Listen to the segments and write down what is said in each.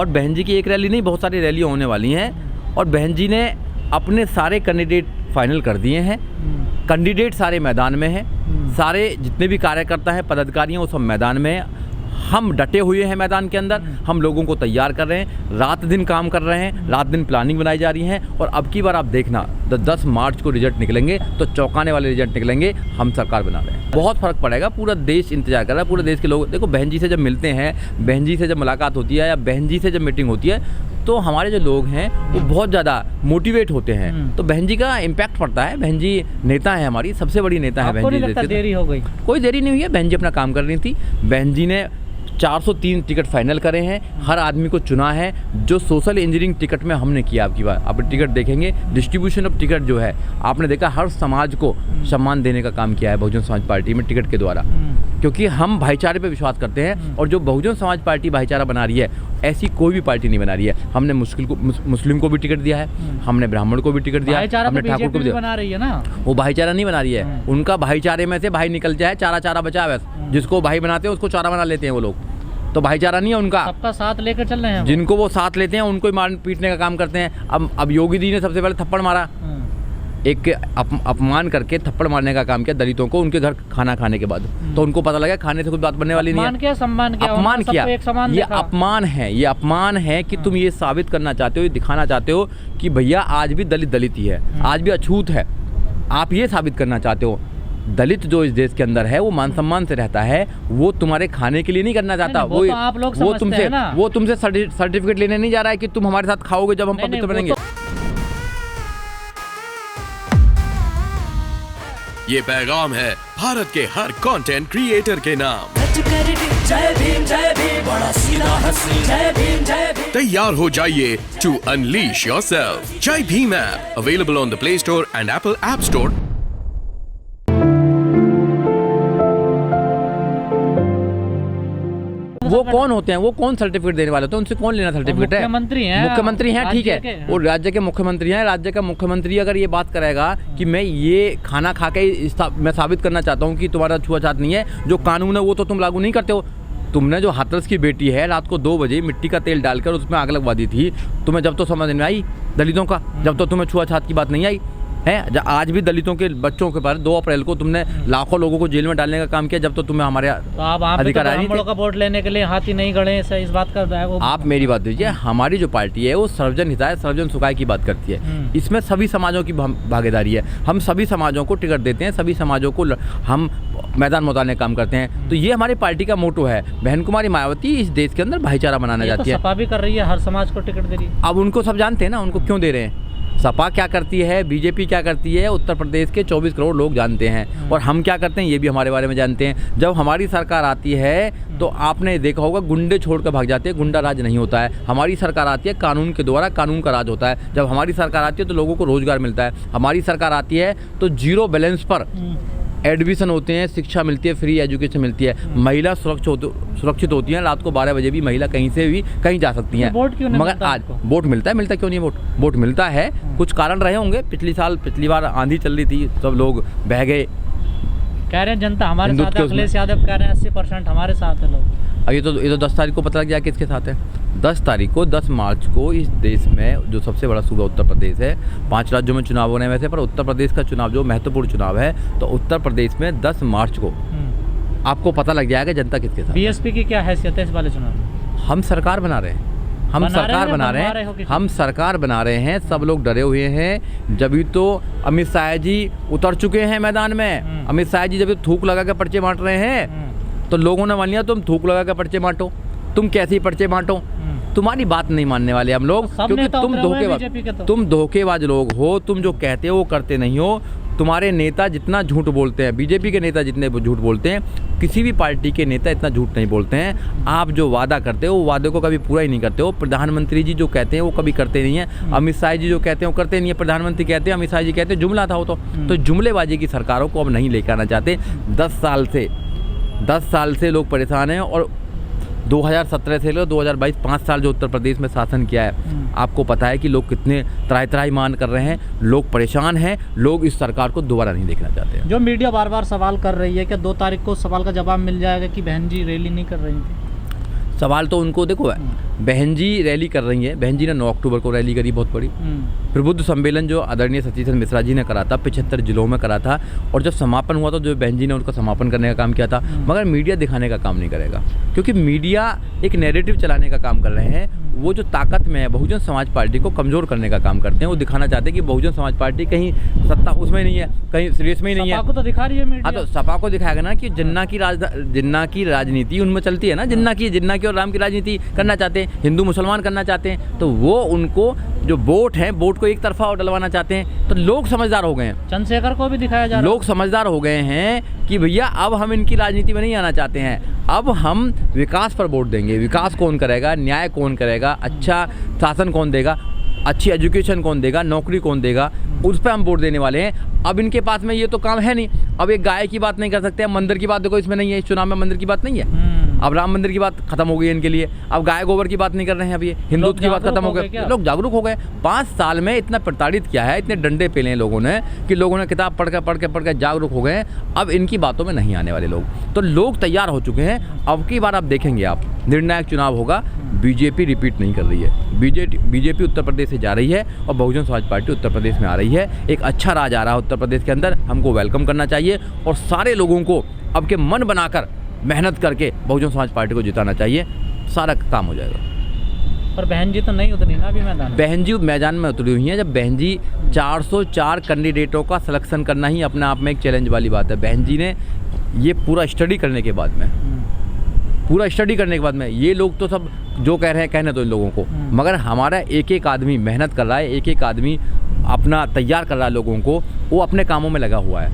और बहन जी की एक रैली नहीं, बहुत सारी रैलियाँ होने वाली हैं। और बहन जी ने अपने सारे कैंडिडेट फाइनल कर दिए हैं। कैंडिडेट सारे मैदान में हैं, सारे जितने भी कार्यकर्ता हैं, पदाधिकारी हैं, वो सब मैदान में हैं। हम डटे हुए हैं मैदान के अंदर, हम लोगों को तैयार कर रहे हैं, रात दिन काम कर रहे हैं, रात दिन प्लानिंग बनाई जा रही है। और अब की बार आप देखना 10 मार्च को रिजल्ट निकलेंगे तो चौंकाने वाले रिजल्ट निकलेंगे। हम सरकार बना रहे हैं, बहुत फ़र्क पड़ेगा। पूरा देश इंतजार कर रहा है, पूरे देश के लोग। देखो, बहन जी से जब मिलते हैं, बहन जी से जब मुलाकात होती है या बहन जी से जब मीटिंग होती है, तो हमारे जो लोग हैं वो बहुत ज़्यादा मोटिवेट होते हैं। तो बहन जी का इम्पैक्ट पड़ता है। बहन जी नेता है, हमारी सबसे बड़ी नेता है बहन जी। देरी हो गई? कोई देरी नहीं हुई है, बहन जी अपना काम कर रही थी। बहन जी ने 403 टिकट फाइनल करे हैं, हर आदमी को चुना है। जो सोशल इंजीनियरिंग टिकट में हमने किया, आपकी बात आप टिकट देखेंगे, डिस्ट्रीब्यूशन ऑफ टिकट जो है, आपने देखा हर समाज को सम्मान देने का काम किया है बहुजन समाज पार्टी में टिकट के द्वारा। क्योंकि हम भाईचारे पे विश्वास करते हैं, और जो बहुजन समाज पार्टी भाईचारा बना रही है, ऐसी कोई भी पार्टी नहीं बना रही है। हमने मुस्लिम को भी टिकट दिया है, हमने ब्राह्मण को भी टिकट दिया है, हमने ठाकुर को भी दिया। बना रही है ना, वो भाईचारा नहीं बना रही है। उनका भाईचारे में से भाई निकल जाए, चारा बचा है, जिसको भाई बनाते हैं उसको चारा बना लेते हैं वो लोग। तो भाईचारा नहीं है उनका, सबका साथ लेकर चल रहे हैं। जिनको वो साथ लेते हैं उनको ही मार पीटने का काम करते हैं। अब योगी जी ने सबसे पहले थप्पड़ मारा, एक अपमान करके थप्पड़ मारने का काम किया दलितों को, उनके घर खाना खाने के बाद। तो उनको पता लगा खाने से कुछ बात बनने वाली नहीं है। सम्मान किया, अपमान किया। ये अपमान है, ये अपमान है कि तुम ये साबित करना चाहते हो, ये दिखाना चाहते हो कि भैया आज भी दलित दलित ही है, आज भी अछूत है। आप ये साबित करना चाहते हो। दलित जो इस देश के अंदर है वो मान सम्मान से रहता है, वो तुम्हारे खाने के लिए नहीं करना चाहता। वो तो आप लोग समझते हैं ना। वो तुमसे सर्टिफिकेट लेने नहीं जा रहा है कि तुम हमारे साथ खाओगे जब हम पवित्र बनेंगे। ये पैगाम है भारत के हर कंटेंट क्रिएटर के नाम। जय भीम बड़ा सीधा हंसी, जय भीम तैयार हो जाइए to unleash yourself. Jai Bhim app available on the play store and Apple app store. वो कौन होते हैं, वो कौन सर्टिफिकेट देने वाले होते हैं, उनसे कौन लेना सर्टिफिकेट है? मुख्यमंत्री हैं, ठीक है, वो राज्य के मुख्यमंत्री हैं। राज्य का मुख्यमंत्री अगर ये बात करेगा कि मैं ये खाना खा के मैं साबित करना चाहता हूँ कि तुम्हारा छुआछूत नहीं है, जो कानून है वो तो तुम लागू नहीं करते हो। तुमने जो हाथरस की बेटी है रात को 2 बजे मिट्टी का तेल डालकर उसमें आग लगवा दी थी, तुम्हें जब तो समझ में आई दलितों का, जब तो तुम्हें छुआछूत की बात नहीं आई है। आज भी दलितों के बच्चों के पास 2 अप्रैल को तुमने लाखों लोगों को जेल में डालने का काम किया, जब तो तुम्हें हमारे अधिकार आ रही थी। का वोट लेने के लिए हाथी नहीं गड़े, इस बात का आप मेरी बात दीजिए। हमारी जो पार्टी है वो सर्वजन हिताय सर्वजन सुखाय की बात करती है। इसमें सभी समाजों की भागीदारी है। हम सभी समाजों को टिकट देते हैं, सभी समाजों को हम मैदान में उतारने का काम करते हैं। तो ये हमारी पार्टी का मोटो है। बहन कुमारी मायावती इस देश के अंदर भाईचारा बनाना चाहती है। सपा भी कर रही है, हर समाज को टिकट दे रही है। अब उनको सब जानते हैं ना, उनको क्यों दे रहे हैं। सपा क्या करती है, बीजेपी क्या करती है, उत्तर प्रदेश के 24 करोड़ लोग जानते हैं। और हम क्या करते हैं ये भी हमारे बारे में जानते हैं। जब हमारी सरकार आती है तो आपने देखा होगा गुंडे छोड़कर भाग जाते हैं, गुंडा राज नहीं होता है। हमारी सरकार आती है कानून के द्वारा, कानून का राज होता है। जब हमारी सरकार आती है तो लोगों को रोजगार मिलता है। हमारी सरकार आती है तो 0 बैलेंस पर एडमिशन होते हैं, शिक्षा मिलती है, फ्री एजुकेशन मिलती है, महिला सुरक्षित होती हैं। रात को 12 बजे भी महिला कहीं से भी कहीं जा सकती हैं। मगर आज वोट मिलता क्यों नहीं? वोट मिलता है, कुछ कारण रहे होंगे। पिछली बार आंधी चल रही थी, सब लोग बह गए। कह रहे हैं जनता हमारे साथ है, अखिलेश यादव कह रहे हैं 80% हमारे साथ है लोग। अब ये तो 10 तारीख को पता लग गया किसके साथ है। 10 तारीख को 10 मार्च को इस देश में जो सबसे बड़ा सूबा उत्तर प्रदेश है, 5 राज्यों में चुनाव होने वैसे, पर उत्तर प्रदेश का चुनाव जो महत्वपूर्ण चुनाव है, तो उत्तर प्रदेश में 10 मार्च को आपको पता लग जाएगा जनता किसके साथ। बीएसपी की क्या हैसियत है इस वाले चुनाव में? हम सरकार बना रहे हैं, हम सरकार बना रहे हैं। सब लोग डरे हुए हैं, जब तो अमित शाह जी उतर चुके हैं मैदान में। अमित शाह जी जब थूक लगा के पर्चे बांट रहे हैं तो लोगों ने मान लिया तुम थूक लगा के पर्चे बांटो, तुम कैसे पर्चे बांटो। तुम्हारी बात नहीं मानने वाले हम लोग, क्योंकि तुम धोखेबाज लोग हो। तुम जो कहते हो वो करते नहीं हो। तुम्हारे नेता जितना झूठ बोलते हैं, बीजेपी के नेता जितने झूठ बोलते हैं, किसी भी पार्टी के नेता इतना झूठ नहीं बोलते हैं। आप जो वादा करते हो वो वादे को कभी पूरा ही नहीं करते हो। प्रधानमंत्री जी जो कहते हैं वो कभी करते नहीं है। अमित शाह जी जो कहते हैं वो करते नहीं है। प्रधानमंत्री कहते हैं, अमित शाह जी कहते हैं, जुमला था वो तो जुमलेबाजी की सरकारों को अब नहीं लेकर आना चाहते। 10 साल से लोग परेशान हैं। और 2017 से लेकर 2022 5 साल जो उत्तर प्रदेश में शासन किया है, आपको पता है कि लोग कितने त्राही मान कर रहे हैं। लोग परेशान हैं, लोग इस सरकार को दोबारा नहीं देखना चाहते हैं। जो मीडिया बार बार सवाल कर रही है कि 2 तारीख को सवाल का जवाब मिल जाएगा कि बहन जी रैली नहीं कर रही थी। सवाल तो उनको देखो, बहन जी रैली कर रही है, बहन जी ने 9 अक्टूबर को रैली करी बहुत बड़ी। प्रबुद्ध सम्मेलन जो आदरणीय सतीश मिश्रा जी ने करा था 75 जिलों में करा था, और जब समापन हुआ तो जो बहन जी ने उनका समापन करने का काम किया था। मगर मीडिया दिखाने का काम नहीं करेगा, क्योंकि मीडिया एक नैरेटिव चलाने का काम कर रहे हैं। वो जो ताकत में है बहुजन समाज पार्टी को कमज़ोर करने का काम करते हैं। वो दिखाना चाहते हैं कि बहुजन समाज पार्टी कहीं सत्ता उसमें नहीं है, कहीं सीरियस में ही नहीं है। सपा को तो दिखा रही है मीडिया। हाँ, तो सपा को दिखाएगा ना कि जिन्ना की राजनीति उनमें चलती है ना, जिन्ना की और राम की राजनीति करना चाहते हैं, हिंदू मुसलमान करना चाहते हैं। तो वो उनको जो वोट है, वोट को एक तरफा और डलवाना चाहते हैं। तो लोग समझदार हो गए हैं, चंद्रशेखर को भी दिखाया जा रहा है। लोग समझदार हो गए हैं कि भैया अब हम इनकी राजनीति में नहीं आना चाहते हैं। अब हम विकास पर वोट देंगे। विकास कौन करेगा, न्याय कौन करेगा, अच्छा शासन कौन देगा, अच्छी एजुकेशन कौन देगा, नौकरी कौन देगा, उस पर हम वोट देने वाले हैं। अब इनके पास में ये तो काम है नहीं। अब एक गाय की बात नहीं कर सकते, मंदिर की बात देखो इसमें नहीं है, इस चुनाव में मंदिर की बात नहीं है। अब राम मंदिर की बात खत्म हो गई है इनके लिए। अब गाय गोबर की बात नहीं कर रहे हैं, अब ये हिंदुत्व की बात खत्म हो गई। लोग जागरूक हो गए। 5 साल में इतना प्रताड़ित किया है, इतने डंडे पेले हैं लोगों ने कि लोगों ने किताब पढ़ के जागरूक हो गए। अब इनकी बातों में नहीं आने वाले लोग, तो लोग तैयार हो चुके हैं। अब की बार आप देखेंगे, आप निर्णायक चुनाव होगा। बीजेपी रिपीट नहीं कर रही है, बीजेपी उत्तर प्रदेश से जा रही है और बहुजन समाज पार्टी उत्तर प्रदेश में आ रही है। एक अच्छा राज आ रहा है उत्तर प्रदेश के अंदर, हमको वेलकम करना चाहिए और सारे लोगों को अब के मन बनाकर मेहनत करके बहुजन समाज पार्टी को जिताना चाहिए। सारा काम हो जाएगा। पर बहन जी तो नहीं उतरी ना अभी मैदान। बहन जी मैदान में उतरी हुई हैं। जब बहन जी 404 कैंडिडेटों का सिलेक्शन करना ही अपने आप में एक चैलेंज वाली बात है। बहन जी ने ये पूरा स्टडी करने के बाद में, ये लोग तो सब जो कह रहे हैं कहने दो इन लोगों को, मगर हमारा एक आदमी मेहनत कर रहा है, एक आदमी अपना तैयार कर रहा है लोगों को, वो अपने कामों में लगा हुआ है।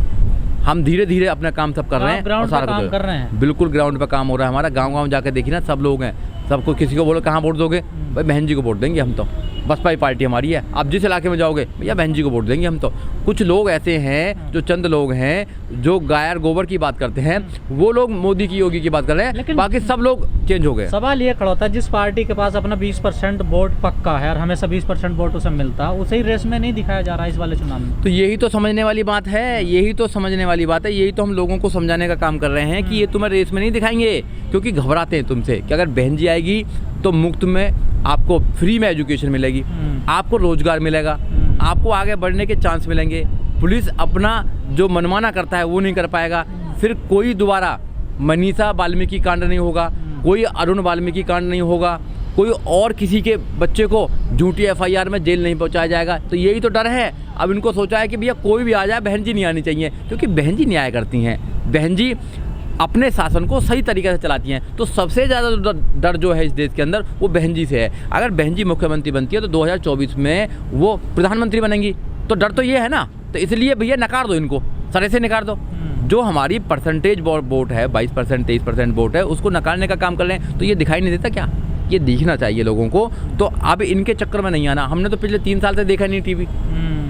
हम धीरे धीरे अपना काम सब कर रहे हैं और सारा काम कर रहे हैं। बिल्कुल ग्राउंड पे काम हो रहा है हमारा। गांव जाके देखिए ना, सब लोग हैं, सबको किसी को बोलो कहाँ वोट दोगे, भाई बहन जी को वोट देंगे हम तो, बसपा ही पार्टी हमारी है। आप जिस इलाके में जाओगे भैया बहन जी को वोट देंगे हम तो। कुछ लोग ऐसे हैं, जो चंद लोग हैं जो गाय और गोबर की बात करते हैं, वो लोग मोदी की योगी की बात कर रहे हैं, बाकी सब लोग चेंज हो गए। सवाल ये खड़ा होता है, जिस पार्टी के पास अपना 20% वोट पक्का है और हमेशा 20% वोट उसे मिलता है, उसे ही रेस में नहीं दिखाया जा रहा है इस वाले चुनाव में। तो यही तो समझने वाली बात है, यही तो हम लोगों को समझाने का काम कर रहे हैं कि ये तुम्हें रेस में नहीं दिखाएंगे, क्योंकि घबराते हैं तुमसे कि अगर बहन जी आएगी तो मुफ्त में आपको फ्री में एजुकेशन मिलेगी, आपको रोजगार मिलेगा, आपको आगे बढ़ने के चांस मिलेंगे। पुलिस अपना जो मनमाना करता है वो नहीं कर पाएगा। फिर कोई दोबारा मनीषा वाल्मीकि कांड नहीं होगा, कोई अरुण वाल्मीकि कांड नहीं होगा, कोई और किसी के बच्चे को झूठी FIR में जेल नहीं पहुंचाया जाएगा। तो यही तो डर है। अब इनको सोचा है कि भैया कोई भी आ जाए, बहन जी नहीं आनी चाहिए, क्योंकि बहन जी न्याय करती हैं, बहन जी अपने शासन को सही तरीके से चलाती हैं। तो सबसे ज़्यादा डर जो है इस देश के अंदर वो बहन जी से है। अगर बहन जी मुख्यमंत्री बनती है तो 2024 में वो प्रधानमंत्री बनेंगी, तो डर तो ये है ना। तो इसलिए भैया नकार दो, इनको सरे से नकार दो। जो हमारी परसेंटेज वोट है 22% 23% वोट है, उसको नकारने का काम कर रहे हैं। तो ये दिखाई नहीं देता क्या? ये दिखना चाहिए लोगों को। तो अब इनके चक्कर में नहीं आना। हमने तो पिछले 3 साल से देखा नहीं टीवी,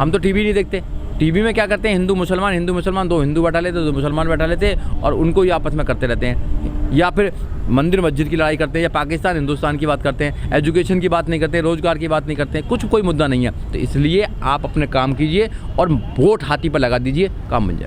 हम तो टीवी नहीं देखते। टीवी में क्या करते हैं, हिंदू मुसलमान, 2 हिंदू बैठा लेते, 2 मुसलमान बैठा लेते और उनको ही आपस में करते रहते हैं। या फिर मंदिर मस्जिद की लड़ाई करते हैं, या पाकिस्तान हिंदुस्तान की बात करते हैं, एजुकेशन की बात नहीं करते, रोजगार की बात नहीं करते हैं, कोई मुद्दा नहीं है। तो इसलिए आप अपने काम कीजिए और वोट हाथी पर लगा दीजिए, काम बन जाए।